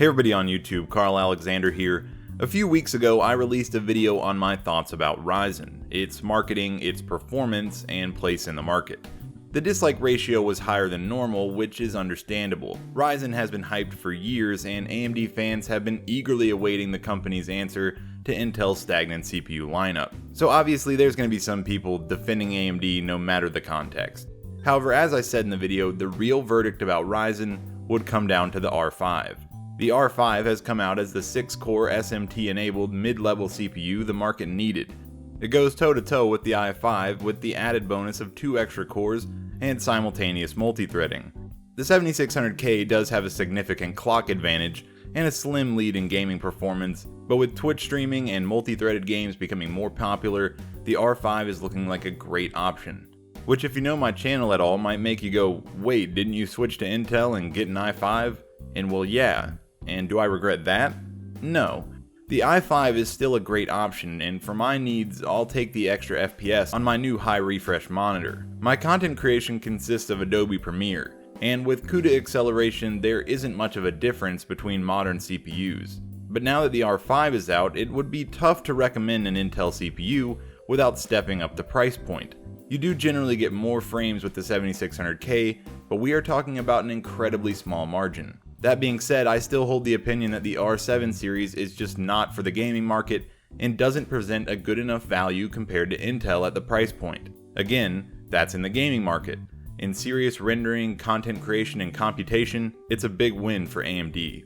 Hey everybody on YouTube, Karl Alexander here. A few weeks ago I released a video on my thoughts about Ryzen, its marketing, its performance, and place in the market. The dislike ratio was higher than normal, which is understandable. Ryzen has been hyped for years, and AMD fans have been eagerly awaiting the company's answer to Intel's stagnant CPU lineup. So obviously there's going to be some people defending AMD no matter the context. However, as I said in the video, the real verdict about Ryzen would come down to the R5. The R5 has come out as the 6-core SMT-enabled mid-level CPU the market needed. It goes toe-to-toe with the i5 with the added bonus of 2 extra cores and simultaneous multi-threading. The 7600K does have a significant clock advantage and a slim lead in gaming performance, but with Twitch streaming and multi-threaded games becoming more popular, the R5 is looking like a great option. Which, if you know my channel at all, might make you go, wait, didn't you switch to Intel and get an i5? And well, yeah. And do I regret that? No. The i5 is still a great option, and for my needs, I'll take the extra FPS on my new high refresh monitor. My content creation consists of Adobe Premiere, and with CUDA acceleration, there isn't much of a difference between modern CPUs. But now that the R5 is out, it would be tough to recommend an Intel CPU without stepping up the price point. You do generally get more frames with the 7600K, but we are talking about an incredibly small margin. That being said, I still hold the opinion that the R7 series is just not for the gaming market and doesn't present a good enough value compared to Intel at the price point. Again, that's in the gaming market. In serious rendering, content creation, and computation, it's a big win for AMD.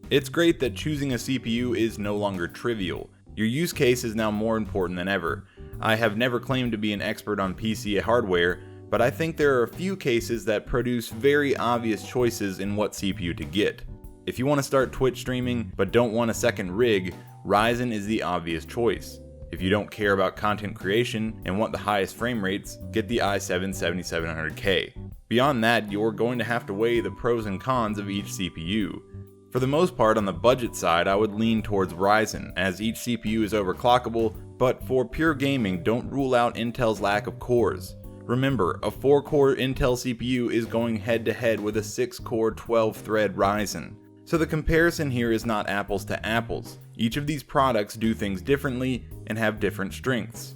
It's great that choosing a CPU is no longer trivial. Your use case is now more important than ever. I have never claimed to be an expert on PC hardware, but I think there are a few cases that produce very obvious choices in what CPU to get. If you want to start Twitch streaming but don't want a second rig, Ryzen is the obvious choice. If you don't care about content creation and want the highest frame rates, get the i7 7700K. Beyond that, you're going to have to weigh the pros and cons of each CPU. For the most part, on the budget side, I would lean towards Ryzen, as each CPU is overclockable, but for pure gaming, don't rule out Intel's lack of cores. Remember, a 4-core Intel CPU is going head-to-head with a 6-core 12-thread Ryzen. So the comparison here is not apples to apples. Each of these products do things differently and have different strengths.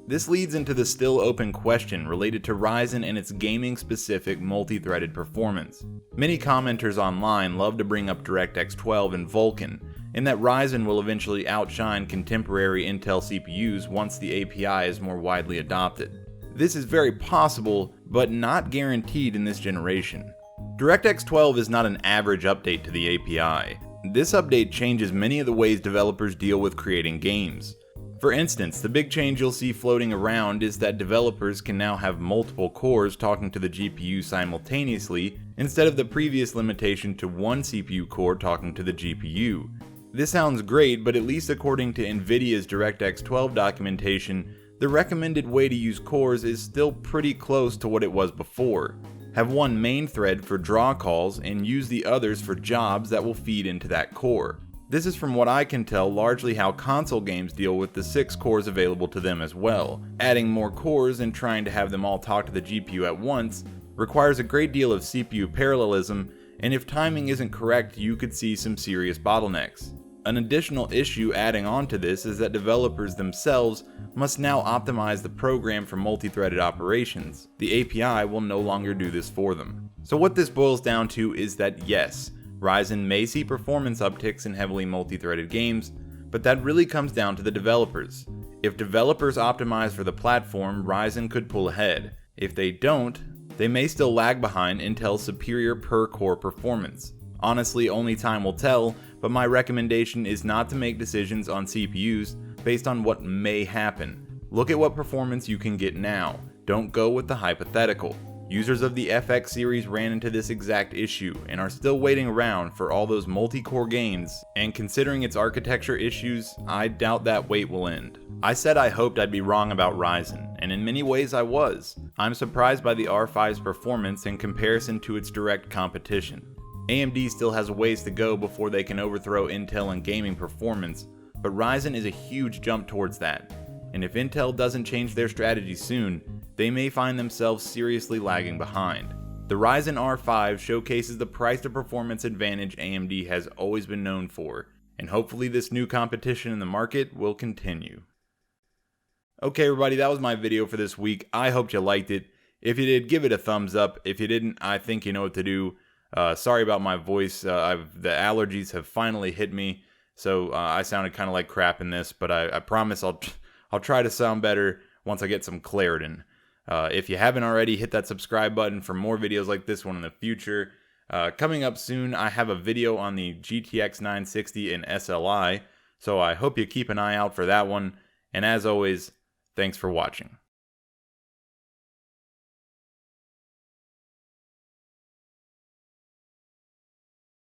This leads into the still open question related to Ryzen and its gaming-specific multi-threaded performance. Many commenters online love to bring up DirectX 12 and Vulkan, and that Ryzen will eventually outshine contemporary Intel CPUs once the API is more widely adopted. This is very possible, but not guaranteed in this generation. DirectX 12 is not an average update to the API. This update changes many of the ways developers deal with creating games. For instance, the big change you'll see floating around is that developers can now have multiple cores talking to the GPU simultaneously instead of the previous limitation to one CPU core talking to the GPU. This sounds great, but at least according to Nvidia's DirectX 12 documentation, the recommended way to use cores is still pretty close to what it was before. Have one main thread for draw calls and use the others for jobs that will feed into that core. This is, from what I can tell, largely how console games deal with the 6 cores available to them as well. Adding more cores and trying to have them all talk to the GPU at once requires a great deal of CPU parallelism, and if timing isn't correct, you could see some serious bottlenecks. An additional issue adding on to this is that developers themselves must now optimize the program for multi-threaded operations. The API will no longer do this for them. So what this boils down to is that yes, Ryzen may see performance upticks in heavily multi-threaded games, but that really comes down to the developers. If developers optimize for the platform, Ryzen could pull ahead. If they don't, they may still lag behind Intel's superior per-core performance. Honestly, only time will tell, but my recommendation is not to make decisions on CPUs based on what may happen. Look at what performance you can get now. Don't go with the hypothetical. Users of the FX series ran into this exact issue and are still waiting around for all those multi-core gains, and considering its architecture issues, I doubt that wait will end. I said I hoped I'd be wrong about Ryzen, and in many ways I was. I'm surprised by the R5's performance in comparison to its direct competition. AMD still has a ways to go before they can overthrow Intel in gaming performance, but Ryzen is a huge jump towards that, and if Intel doesn't change their strategy soon, they may find themselves seriously lagging behind. The Ryzen R5 showcases the price to performance advantage AMD has always been known for, and hopefully this new competition in the market will continue. Okay everybody, that was my video for this week. I hope you liked it. If you did, give it a thumbs up. If you didn't, I think you know what to do. Sorry about my voice. The allergies have finally hit me, so I sounded kind of like crap in this, but I promise I'll try to sound better once I get some Claritin. If you haven't already, hit that subscribe button for more videos like this one in the future. Coming up soon, I have a video on the GTX 960 and SLI, so I hope you keep an eye out for that one. And as always, thanks for watching.